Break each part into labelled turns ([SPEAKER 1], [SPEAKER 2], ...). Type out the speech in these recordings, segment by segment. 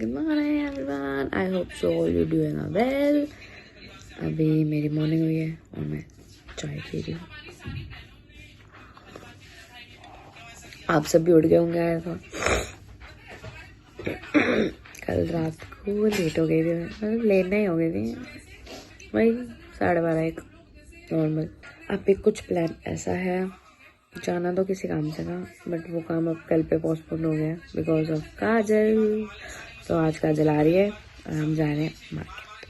[SPEAKER 1] Good morning everyone, I hope so all you doing well. अभी मेरी morning हुई है और मैं चाय पी रही हूँ। आप सब भी उठ गए होंगे आया था। कल रात को लेट हो गई थी, मतलब लेट नहीं हो गई थी, वही 12:30 नॉर्मल। अभी कुछ प्लान ऐसा है, जाना तो किसी काम से था बट वो काम अब कल पे पोस्टपोन हो गया बिकॉज ऑफ काजल। तो आज काजल आ रही है और हम जा रहे हैं मार्केट।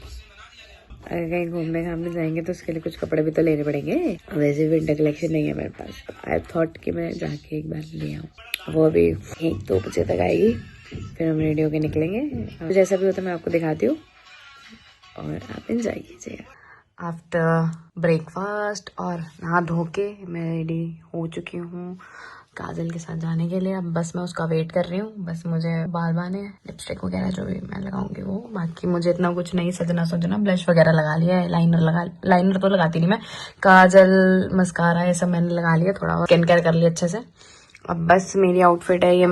[SPEAKER 1] अगर कहीं घूमने घामने जाएंगे तो उसके लिए कुछ कपड़े भी तो लेने पड़ेंगे। वैसे विंटर कलेक्शन नहीं है मेरे पास। आई थॉट कि मैं जाके एक बार ले आऊँ। वो अभी 1-2 बजे तक आएगी, फिर हम रेडी होके निकलेंगे। जैसा भी होता है मैं आपको दिखाती हूँ और आप इंजॉय कीजिएगा। आफ्टर ब्रेकफास्ट और नहा धो के मैं रेडी हो चुकी हूँ काजल के साथ जाने के लिए। अब बस मैं उसका वेट कर रही हूँ। बस मुझे बाल बाने, लिपस्टिक वगैरह जो भी मैं लगाऊंगी वो, बाकी मुझे इतना कुछ नहीं सजना। ब्लश वगैरह लगा लिया है, लाइनर तो लगाती नहीं मैं, काजल मस्कारा ये सब मैंने लगा लिया, थोड़ा स्किन केयर कर लिया अच्छे से। अब बस मेरी आउटफिट है ये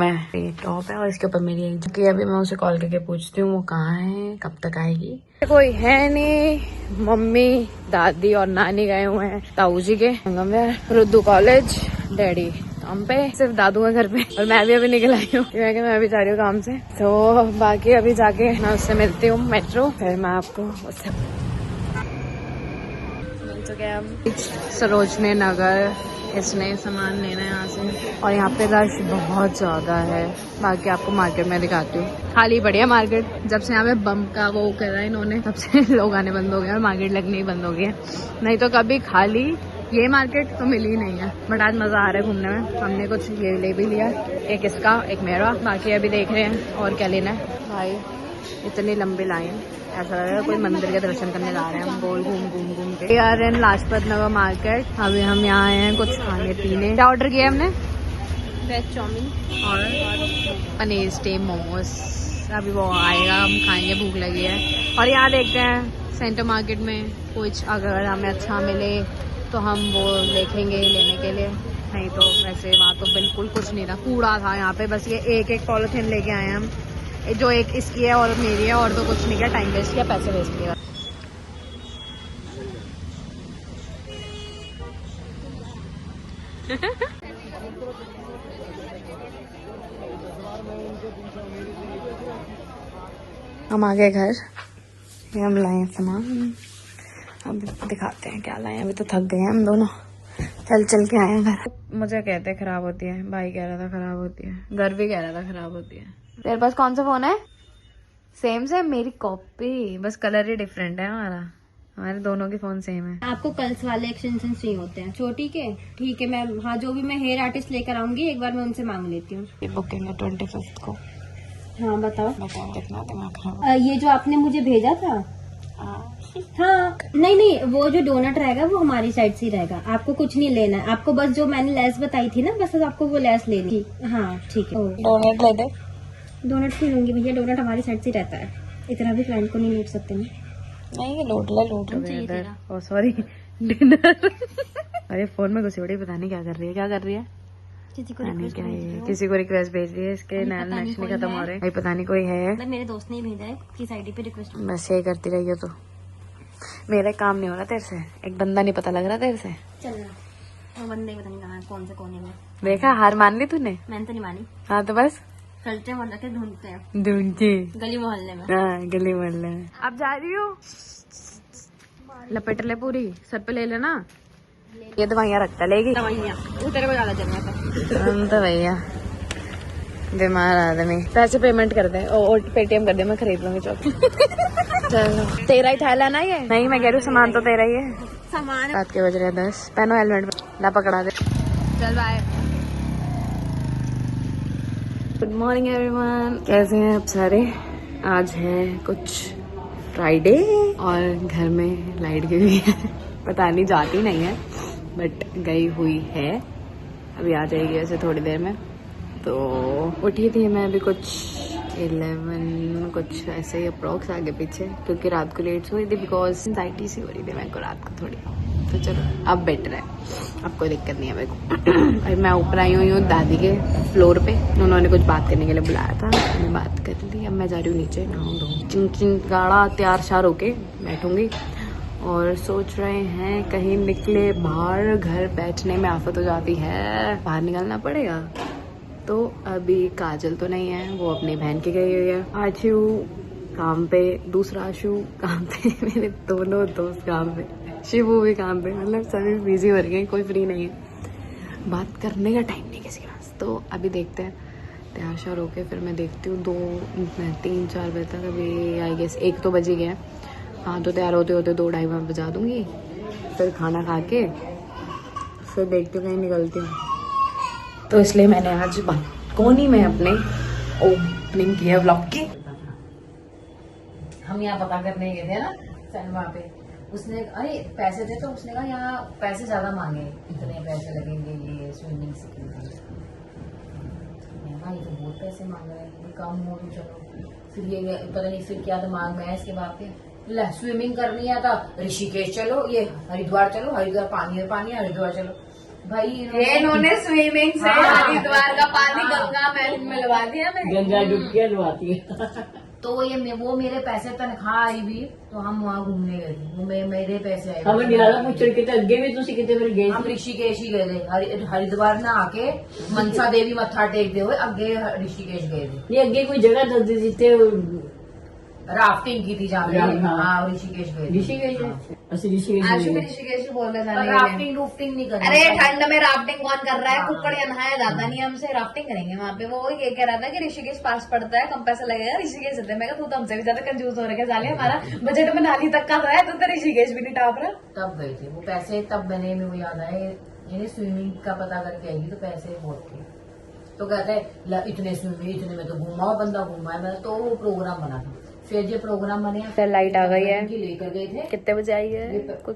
[SPEAKER 1] टॉप है और इसके ऊपर मेरी एक जैकेट। अभी मैं उसे कॉल करके पूछती हूँ वो कहाँ है, कब तक आएगी। कोई है नहीं, मम्मी दादी और नानी गए हुए हैं ताऊ जी के संगम में, रुद्दू कॉलेज, डैडी काम पे, सिर्फ दादू है घर पे और मैं भी अभी निकल आई हूँ क्योंकि मैं अभी जा रही हूँ काम से। तो बाकी अभी जाके मैं उससे मिलती हूँ मेट्रो, फिर मैं आपको उससे मिल चुके हैं हम सरोजनी नगर। इसने सामान लेना है यहाँ से और यहाँ पे रश बहुत ज्यादा है। बाकी आपको मार्केट में दिखाती हूँ, खाली बढ़िया मार्केट। जब से यहाँ पे बम का वो करा है इन्होंने तब से लोग आने बंद हो गए और मार्केट लगनी ही बंद हो गई है, नहीं तो कभी खाली ये मार्केट तो मिली ही नहीं है। बट आज मजा आ रहा है घूमने में। हमने कुछ ये ले भी लिया, एक इसका एक मेरा, बाकी अभी देख रहे हैं और क्या लेना है। भाई इतनी लंबी लाइन, ऐसा लग रहा है कोई मंदिर के दर्शन करने जा रहे हैं हम, गोल घूम के। यार इन लाजपत नगर मार्केट। अभी हम यहाँ आए हैं कुछ खाने पीने। क्या ऑर्डर किया हमने? वेज चाउमीन और पनीर स्टीम मोमोज। अभी वो आएगा, हम खाएंगे, भूख लगी है। और यहाँ देखते हैं सेंटर मार्केट में कुछ अगर हमें अच्छा मिले तो हम वो देखेंगे लेने के लिए, नहीं तो वैसे वहाँ तो बिल्कुल कुछ नहीं था, कूड़ा था यहाँ पे। बस ये एक पॉलिथीन लेके आए हैं हम, जो एक इसकी है और मेरी है, और तो कुछ नहीं किया, टाइम वेस्ट किया, पैसे वेस्ट किया। हम आ गए घर, ये हम लाए सामान, अब दिखाते हैं क्या लाए। अभी तो थक गए हैं हम दोनों, चल के आए हैं घर। मुझे कहते हैं खराब होती है, भाई कह रहा था खराब होती है, घर भी कह रहा था खराब होती है। तेरे पास कौन सा फोन है? सेम मेरी कॉपी, बस कलर ही डिफरेंट है। हमारे दोनों के फोन सेम है।
[SPEAKER 2] आपको कर्ल्स वाले एक्सटेंशन चाहिए होते हैं छोटी के? ठीक है मैं, हाँ जो भी मैं हेयर आर्टिस्ट लेकर आऊंगी एक बार मैं उनसे मांग लेती हूँ।
[SPEAKER 1] ये बुकिंग है 25 को।
[SPEAKER 2] हाँ बताओ
[SPEAKER 1] कितना दिमाग खराब।
[SPEAKER 2] ये जो आपने मुझे भेजा था, हाँ नहीं वो जो डोनट रहेगा वो हमारी साइड से ही रहेगा, आपको कुछ नहीं लेना है। आपको बस जो मैंने लेस बताई थी ना, बस आपको वो लेस लेनी। हाँ ठीक है।
[SPEAKER 1] डोनट ले दे।
[SPEAKER 2] डोनट क्यों लूंगी भैया, डोनट हमारी साइड से ही रहता है, इतना भी क्लाइंट को नहीं लूट सकते ना।
[SPEAKER 1] नहीं लूट ले। ओ सॉरी डिनर। अरे फोन में घुसी बड़ी, पता नहीं क्या कर रही है। किसी को रिक्वेस्ट भेज रही है, इसके नैन नेशनल खत्म हो रहे हैं। पता नहीं कोई है,
[SPEAKER 2] मेरे दोस्त ने भेजा है किस आईडी पे रिक्वेस्ट।
[SPEAKER 1] बस यही करती रही हो तो मेरा काम नहीं हो रहा तेरे से। एक बंदा नहीं पता लग रहा तेरे से।
[SPEAKER 2] चलना वो बंदे पता नहीं कहाँ, कौन से कोने में।
[SPEAKER 1] देखा, हार मान ली तूने।
[SPEAKER 2] मैंने तो नहीं मानी।
[SPEAKER 1] हाँ तो बस
[SPEAKER 2] चलते मोहल्ले के ढूंढते हैं, गली मोहल्ले में।
[SPEAKER 1] हाँ गली मोहल्ले में। अब जा रही हूँ, लपेट ले पूरी, सर पे ले लेना। ये दवाइयाँ रखता लेगी,
[SPEAKER 2] दवाइयाँ तेरे को ज्यादा जरूरत है।
[SPEAKER 1] हम तो भैया बीमार आदमी। पैसे पेमेंट कर दे और पेटीएम कर दे, मैं खरीद लूंगी चौक। चलो तेरा ही थैला ना ये? नहीं मैं कह रही हूँ सामान तो तेरा ही है।
[SPEAKER 2] सामान
[SPEAKER 1] रात के बज रहे 10। पहनो हेलमेट, ला पकड़ा दे। चल बाय। गुड मॉर्निंग एवरीवन, कैसे हैं आप सारे? आज है कुछ फ्राइडे और घर में लाइट गई हुई है। पता नहीं जाती नहीं है बट गई हुई है, अभी आ जाएगी ऐसे थोड़ी देर में। तो उठी थी मैं अभी कुछ 11 कुछ ऐसे ही अप्रोक्स आगे पीछे, क्योंकि रात को लेट हुई थी बिकॉज एंजाइटी सी हो रही थी मेरे को रात को थोड़ी। तो चलो अब बेटर है, अब कोई दिक्कत नहीं है मेरे को। अभी मैं ऊपर आई हुई हूँ दादी के फ्लोर पे, उन्होंने कुछ बात करने के लिए बुलाया था, मैंने बात कर ली। अब मैं जा रही हूँ नीचे, नहाऊँ धोऊँ, चिंग चिंग गाड़ा तैयार शार होके बैठूंगी और सोच रहे हैं कहीं निकले बाहर। घर बैठने में आफत हो जाती है, बाहर निकलना पड़ेगा। तो अभी काजल तो नहीं है, वो अपनी बहन की गई हुई है। आशु काम पे, दूसरा आशु काम पे, मेरे दोनों दोस्त काम पे, शिवू भी काम पे, मतलब सभी बिजी हो रही हैं, कोई फ्री नहीं है, बात करने का टाइम नहीं किसी के पास। तो अभी देखते हैं, तैयार श्यार होके फिर मैं देखती हूँ 3-4 बजे तक, अभी आई गेस 1 तो बज ही गया। हाँ तो तैयार होते होते 2-2:30 मैं बजा दूंगी, फिर खाना खा के फिर देखती हूँ कहीं निकलती हूँ। तो इसलिए मैंने आज बालकोनी में अपने ओपनिंग किया व्लॉग की।
[SPEAKER 3] हम यहाँ पता करने गए थे ना सैनवा पे, उसने अरे पैसे थे तो उसने कहा यहाँ पैसे ज्यादा मांगे, इतने पैसे लगेंगे ये स्विमिंग सीखने के। हाँ ये तो बहुत पैसे मांग रहे हैं, ये कम हो तो चलो। फिर ये पता नहीं फिर क्या दिमाग में है इसके बाप के, स्विमिंग करनी है तो ऋषिकेश चलो, ये हरिद्वार चलो, हरिद्वार पानी है पानी, हरिद्वार चलो। भाई
[SPEAKER 1] इन्होंने स्विमिंग से हरिद्वार का पानी गंगा में मिलवा दिया,
[SPEAKER 3] गंगा डुबकियां लुभाती है। तो वो मेरे पैसे तनख्वाह आई भी, तो हम वहाँ घूमने गए थे, वो मेरे पैसे आए। हम निराला पुछड़ के अगे भी तुसी कितने बार गए? हम ऋषिकेश ही गए थे, हरिद्वार ना आके मनसा देवी मत्था टेकते हुए अगे ऋषिकेश गए थे। ये अगे कोई जगह दस दी जितने राफ्टिंग की थी जहाँ, हाँ ऋषिकेश गए। ऋषिकेश
[SPEAKER 1] ऋषिकेश बोल रहे थे,
[SPEAKER 3] राफ्टिंग रूफ्टिंग नहीं करनी।
[SPEAKER 1] अरे ठंड में राफ्टिंग कौन कर रहा है, कुक्कड़ या नहाया जाता नहीं, हमसे राफ्टिंग करेंगे वहाँ पे। वो ये कह रहा था कि ऋषिकेश पास पड़ता है, कम पैसा लगेगा, ऋषिकेश चलते हैं। मैं तू तो हमसे भी ज्यादा कंजूस हो रहा है साले, हमारा बजट में नाली तक का है, तो ऋषिकेश भी नहीं टाप रहा।
[SPEAKER 3] तब गए थे वो पैसे, तब मैंने मेरे को याद आया ये स्विमिंग का पता करके आएगी तो पैसे बहुत थे। तो कहते इतने स्विमिंग, इतने में तो घूमा बंदा घूमा है। मैं तो वो प्रोग्राम बना था, फिर जो प्रोग्राम बने
[SPEAKER 1] फिर लाइट आ गई है,
[SPEAKER 3] लेकर गए थे।
[SPEAKER 1] कितने बजे आई है? कुछ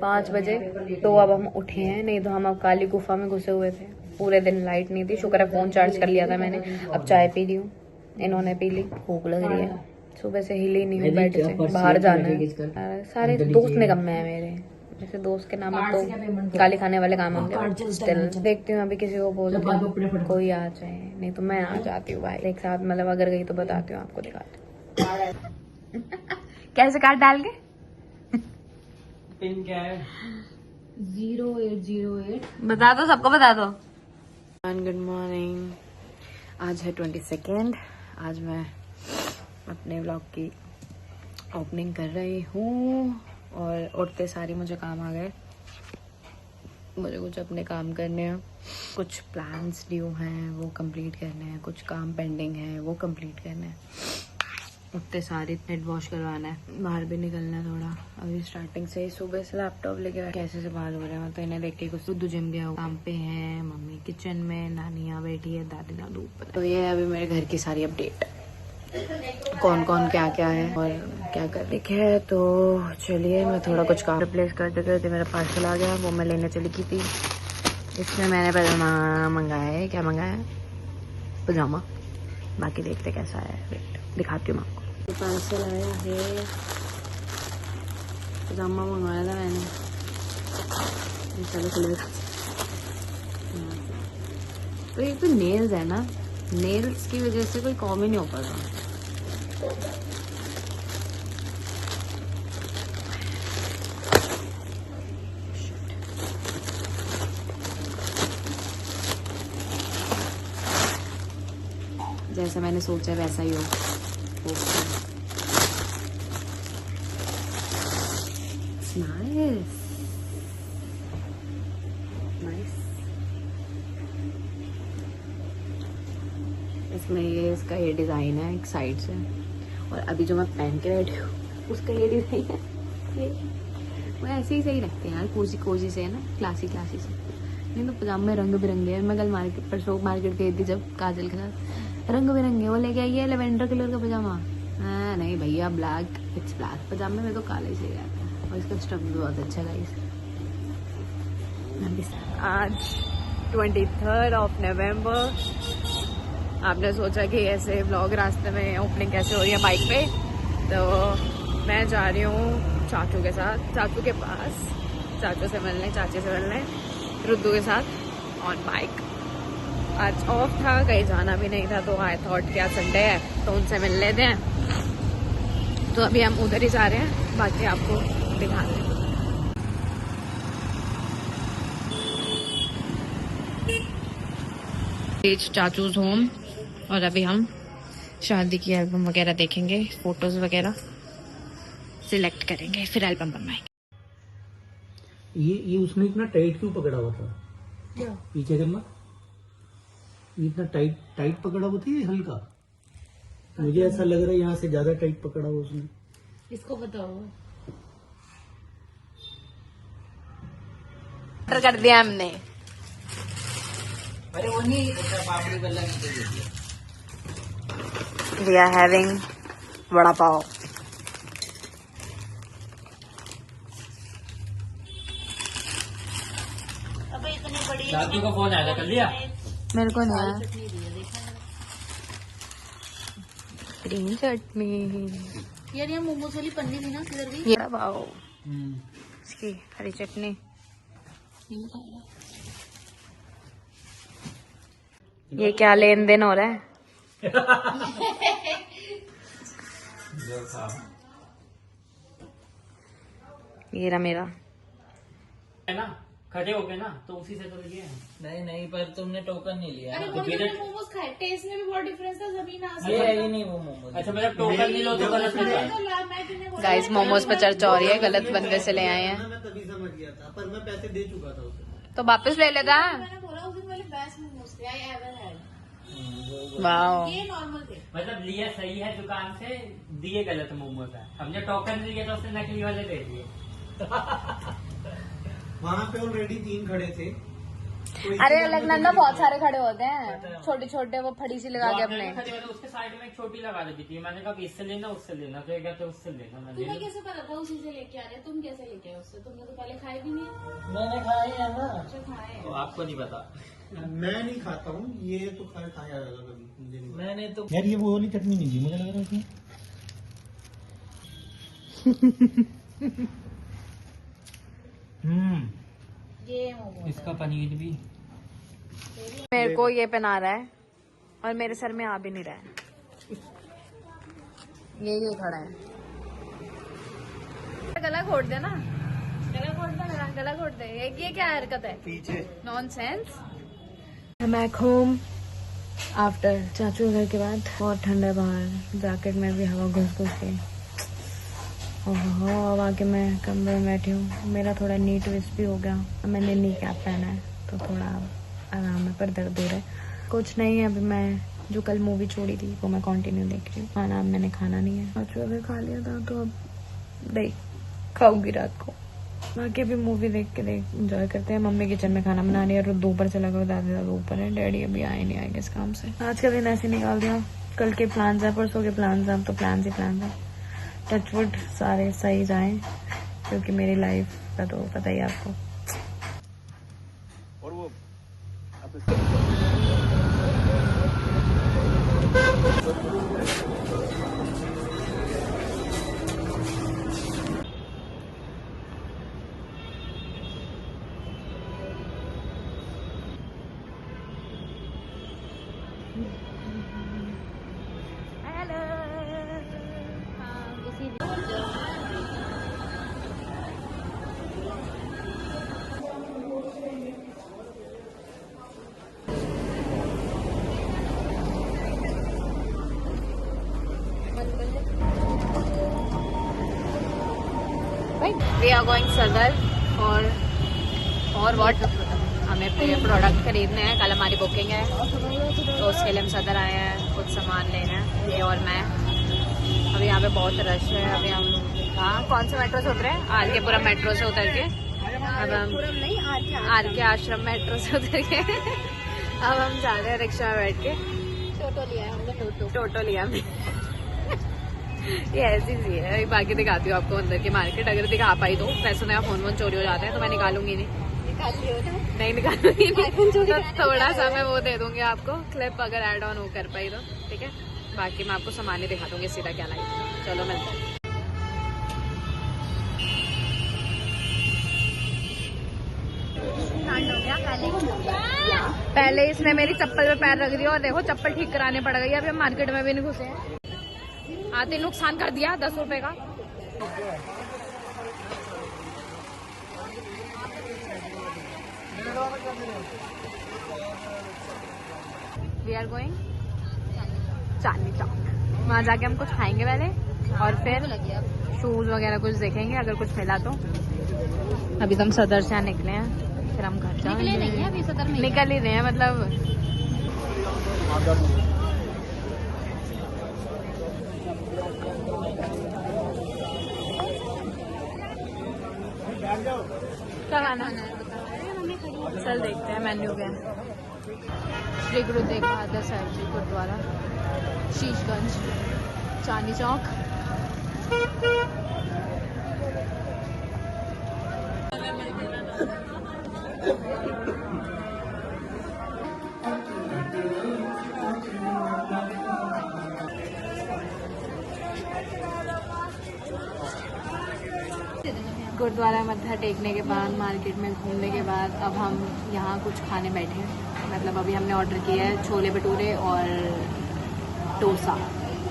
[SPEAKER 1] 5 बजे। तो अब हम उठे हैं, नहीं तो हम अब काली गुफा में घुसे हुए थे। पूरे दिन लाइट नहीं थी, शुक्र है फोन चार्ज कर लिया था मैंने। अब चाय पी ली हूँ, इन्होंने पी ली, भूख लग रही है, सुबह से हिली नहीं हूँ बेड से, बाहर जाना है। सारे दोस्त निकम्मे हैं मेरे, जैसे दोस्त के नाम तो गाली खाने वाले काम होंगे। स्टिल देखती हूँ अभी किसी को बोल कोई आ जाए, नहीं तो मैं आ जाती हूँ भाई एक साथ। मतलब अगर गई तो बताती हूँ, आपको दिखाती हूँ कैसे कार्ड डाल के।
[SPEAKER 3] पिन क्या है? 0808।
[SPEAKER 1] बता दो, सबको बता दो। गुड मॉर्निंग, आज है 22। आज मैं अपने व्लॉग की ओपनिंग कर रही हूँ और उठते सारी मुझे काम आ गए। मुझे कुछ अपने काम करने हैं, कुछ प्लान्स ड्यू हैं वो कंप्लीट करने हैं, कुछ काम पेंडिंग है वो कंप्लीट करने हैं। उठते सारी हेड वॉश करवाना है, बाहर भी निकलना है थोड़ा। अभी स्टार्टिंग से ही सुबह से लैपटॉप लेके कैसे से बाहर हो रहे हैं, तो इन्हें देख के कुछ दूध जिम गया काम पे है, मम्मी किचन में, नानी यहाँ बैठी है, दादी दादू ऊपर। तो ये है अभी मेरे घर की सारी अपडेट, कौन कौन क्या क्या है और क्या कर रही है। तो चलिए मैं थोड़ा कुछ काम रिप्लेस करते करते मेरा पार्सल आ गया, वो मैं लेने चली की थी। इसमें मैंने पजामा मंगाया है, क्या मंगाया है? पजामा। बाकी देखते कैसा है, वेट दिखाती हूँ मैं आपको। पार्सल आया है, पजामा मंगवाया था मैंने, चलो खुलेगा। तो ये तो नेल्स है ना, नेल्स की वजह से कोई कॉम ही नहीं हो पा रहा। जैसा मैंने सोचा वैसा ही हो। Nice nice. इसमें ये इसका ये डिज़ाइन है एक साइड से, और अभी जो मैं पहन के बैठी हूँ उसका ये डिज़ाइन है। ये वो ऐसे ही सही लगते हैं यार, कोजी कोजी से है ना, क्लासी क्लासी से। नहीं तो पजामे रंग बिरंगे हैं। मैं कल परसों मार्केट गई थी जब काजल के साथ, रंग बिरंगे वो लेके आई है, लेवेंडर कलर का पजामा। हाँ नहीं भैया, ब्लैक, इट्स ब्लैक। पजामे में तो काले ही सही रहता है, और इसका स्टफ भी बहुत अच्छा है गाइस। आज 23 नवंबर। आपने सोचा कि ऐसे व्लॉग रास्ते में ओपनिंग कैसे हो रही है बाइक पे, तो मैं जा रही हूँ चाचू के साथ, चाचू के पास। चाचू से मिलने, चाची से मिलने, रुद्दू के साथ ऑन बाइक। आज ऑफ था, कहीं जाना भी नहीं था, तो आई थॉट क्या संडे है तो उनसे मिल लेते हैं। तो अभी हम उधर ही जा रहे हैं, बाकी आपको दिखा रहे हैं। चाचूज होम, और अभी हम शादी की एल्बम वगैरह देखेंगे, फोटोज वगैरह सिलेक्ट करेंगे, फिर एल्बम बनवाएंगे।
[SPEAKER 4] ये उसने इतना टाइट क्यों पकड़ा हुआ था?
[SPEAKER 1] क्या?
[SPEAKER 4] पीछे करना, ये इतना टाइट पकड़ा हुआ था, ये हल्का, मुझे ऐसा लग रहा है यहाँ से ज्यादा टाइट पकड़ा हुआ उसने।
[SPEAKER 1] इसको बताओ। ऑर्डर कर दिया हमने।
[SPEAKER 4] अरे वो नहीं, पापड़ी वाला
[SPEAKER 1] we are having vada pav.
[SPEAKER 4] दादी का फोन आया था, कर लिया?
[SPEAKER 1] मेरे को नहीं आया। ग्रीन चटनी,
[SPEAKER 3] यार ये मोमोज वाली पन्नी थी ना किधर गई?
[SPEAKER 1] ये पाव, इसकी हरी चटनी। ये क्या लेन देन हो रहा है? ये रहा मेरा
[SPEAKER 4] है ना, खड़े हो गए ना, तो उसी से तो लिए। नहीं, पर तुमने टोकन नहीं लिया।
[SPEAKER 3] अरे मोमोज खाए, टेस्ट में भी बहुत डिफरेंस था, जमीन आसमान।
[SPEAKER 4] ये नहीं वो मोमोज। अच्छा, मतलब टोकन नहीं लो तो गलत होता है।
[SPEAKER 1] गाइस, मोमोज पे चर्चा हो रही है, गलत बंदे से ले आए हैं।
[SPEAKER 4] मैं तभी समझ गया था, पर मैं पैसे दे चुका था उसे।
[SPEAKER 1] तो वापस ले लेता।
[SPEAKER 3] मैंने बोला उस दिन वाले बेस्ट मोमोज थे आई एवर हैड।
[SPEAKER 1] वाओ,
[SPEAKER 3] ये नॉर्मल थे।
[SPEAKER 5] मतलब लिया सही है दुकान से, दिए गलत मोमोज है। हमने टोकन लिया तो उसने नकली वाले दे दिए।
[SPEAKER 4] वहाँ पे ऑलरेडी 3 खड़े थे।
[SPEAKER 1] अरे अलकनंदा बहुत सारे खड़े होते हैं, छोटे छोटे, वो फड़ी सी लगा के अपने।
[SPEAKER 5] उसके साइड में एक छोटी लगा दी थी। मैंने कहा इससे लेना उससे लेना, तो एक तो उससे लेना।
[SPEAKER 3] तुम्हें कैसे पता था उसी से लेके आ रहे? तुम कैसे लेके आए उससे? तुमने तो पहले खाए भी नहीं।
[SPEAKER 4] मैंने खाए है ना।
[SPEAKER 3] अच्छा खाए।
[SPEAKER 5] तो आपको नहीं पता।
[SPEAKER 4] मैं नहीं खाता हूँ, ये तो खाया होगा कभी। मैंने तो यार ये वो वाली चटनी नहीं थी, मुझे लग रहा है इसमें।
[SPEAKER 3] ये मोमोज
[SPEAKER 5] इसका पनीर भी।
[SPEAKER 1] मेरे को ये पहना रहा है और मेरे सर में आ भी नहीं रहा है। ये खड़ा है। गला घोट दे ना, गला घोट दे मेरा, गला घोट दे। ये क्या हरकत है?
[SPEAKER 4] पीछे
[SPEAKER 1] नॉनसेंस। बैक होम आफ्टर चाचू घर के बाद। बहुत ठंडा है बाहर, जैकेट में भी हवा घुस घुस के। अब आके मैं कमरे में बैठी हूँ। मेरा थोड़ा नी ट्विस्ट भी हो गया, मैंने नी कैप पहना है तो थोड़ा आराम है, पर दर्द हो रहा है। कुछ नहीं है, अभी मैं जो कल मूवी छोड़ी थी वो मैं कंटिन्यू देख रही हूँ। खाना अब मैंने खाना नहीं है, चाचू अगर खा लिया था तो अब नहीं खाऊंगी रात को। बाकी अभी मूवी देख के एंजॉय करते हैं। मम्मी किचन में खाना बना रही है, रुद्दू ऊपर चला गया, दादी दादा ऊपर है, डैडी अभी आए नहीं आएंगे इस काम से। आज का दिन ऐसे निकाल दिया। कल के प्लान्स है, परसों के प्लान्स हैं, अब तो प्लान्स ही प्लान्स है। टचवुड सारे सही जाएं, क्योंकि मेरी लाइफ का तो पता ही है आपको। और वो वी आर गोइंग सदर और व्हाट, हमें प्रोडक्ट खरीदने हैं। कल हमारी बुकिंग है तो उसके लिए हम सदर आए हैं कुछ सामान लेना है, ये और मैं। अभी यहाँ पे बहुत रश है। अभी हम कौन से मेट्रो से उतरे? आर के पुरम मेट्रो से उतर के अब हम आर के आश्रम मेट्रो से उतर के अब हम जा रहे हैं रिक्शा में बैठ के। टोटो लिया हमने। ये ऐसी सी है। बाकी दिखाती हूँ आपको अंदर की मार्केट, अगर दिखा पाई तो। वैसे मेरा फोन वोन चोरी हो जाता है तो मैं निकालूंगी नहीं, नहीं निकालूंगी तो थोड़ा सा मैं वो दे दूंगी आपको क्लिप, अगर ऐड ऑन हो कर पाई तो ठीक है। बाकी मैं आपको सामान ही दिखा दूंगी सीधा क्या लाई। चलो मिलते हैं। पहले इसने मेरी चप्पल पे पैर रख दिया और देखो चप्पल ठीक कराने पड़ गई। अभी हम मार्केट में भी नहीं घुसे हैं। आते नुकसान कर दिया 10 रुपए का। We are going Chandni Chowk. वहाँ जाके हम कुछ खाएंगे पहले और फिर शूज वगैरह कुछ देखेंगे, अगर कुछ मिला तो। अभी तो हम सदर से यहाँ निकले हैं, फिर हम घर जाएंगे।
[SPEAKER 2] निकले नहीं है अभी सदर में,
[SPEAKER 1] निकल ही रहे हैं मतलब। क्या खाना है? चल देखते हैं मेन्यू क्या है। श्री गुरु तेग बहादुर साहिब जी गुरुद्वारा, शीशगंज, चांदनी चौक। गुरुद्वारा मत्था टेकने के बाद, मार्केट में घूमने के बाद अब हम यहाँ कुछ खाने बैठे हैं। मतलब अभी हमने ऑर्डर किया है छोले भटूरे और डोसा,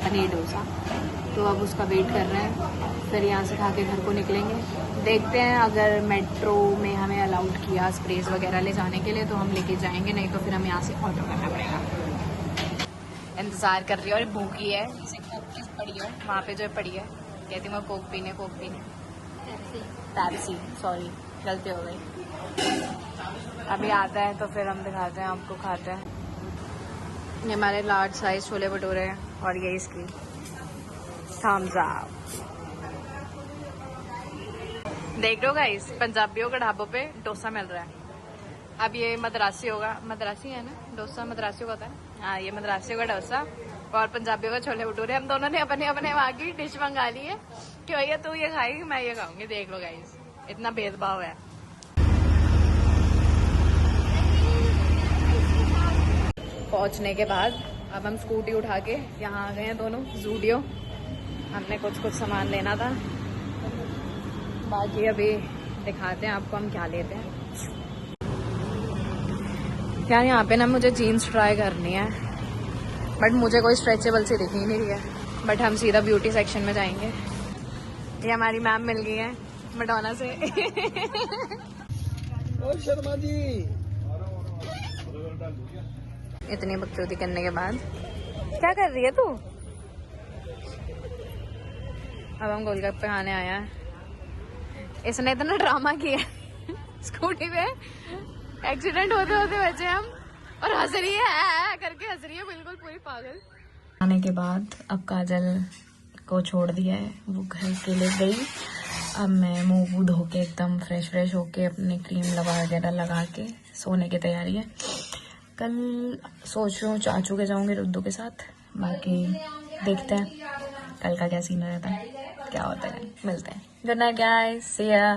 [SPEAKER 1] पनीर डोसा। तो अब उसका वेट कर रहे हैं, फिर यहाँ से खा के घर को निकलेंगे। देखते हैं अगर मेट्रो में हमें अलाउड किया स्प्रेज वगैरह ले जाने के लिए तो हम लेके जाएंगे, नहीं तो फिर हमें यहाँ से ऑर्डर करना पड़ेगा। इंतज़ार कर रही है और भूखी है। कोक पड़ी है वहाँ पे जो पड़ी है, कहती मैं कोक पीने पैप्सी, सॉरी गलती हो गई। अभी आता है तो फिर हम दिखाते हैं आपको, खाते हैं। ये हमारे लार्ज साइज छोले भटूरे हैं और ये इसकी थम्स अप। देख रहे हो गाइस, पंजाबियों के ढाबों पे डोसा मिल रहा है। अब ये मद्रासी होगा, मद्रासी है ना डोसा, मद्रासी होता है। हाँ, ये मद्रासियों का डोसा और पंजाबियों का छोले भटूरे। हम दोनों ने अपने अपने वहाँ की डिश मंगा ली है कि भैया तू ये खाएगी मैं ये खाऊंगी। देख लो गाइस, इतना भेदभाव है। पहुंचने के बाद अब हम स्कूटी उठा के यहाँ आ गए हैं दोनों ज़ूडियो। हमने कुछ सामान लेना था, बाकी अभी दिखाते हैं आपको हम क्या लेते हैं। यार यहाँ पे ना मुझे जीन्स ट्राई करनी है, बट मुझे कोई स्ट्रेचेबल सी दिख ही नहीं रही है। बट हम सीधा ब्यूटी सेक्शन में जाएंगे। ये हमारी मैम मिल गई है मैडोना से।
[SPEAKER 4] शर्मा जी,
[SPEAKER 1] इतनी बकचोदी करने के बाद क्या कर रही है तू? अब हम गोलगप्पे खाने आया है। इसने इतना ड्रामा किया स्कूटी पे, एक्सीडेंट होते होते बचे हम, और हंस रही है करके हंस रही है बिल्कुल पूरी पागल। आने के बाद अब काजल को छोड़ दिया है, वो घर के लिए गई। अब मैं मुंह वूह धो के एकदम फ्रेश होके अपनी क्रीम वगैरह लगा के सोने की तैयारी है। कल सोच रही हूँ चाचू के जाऊंगी रुद्दू के साथ, बाकी देखते हैं कल का क्या सीन रहता है, क्या होता है। मिलते हैं। गुड नाइट गाइस, सी या।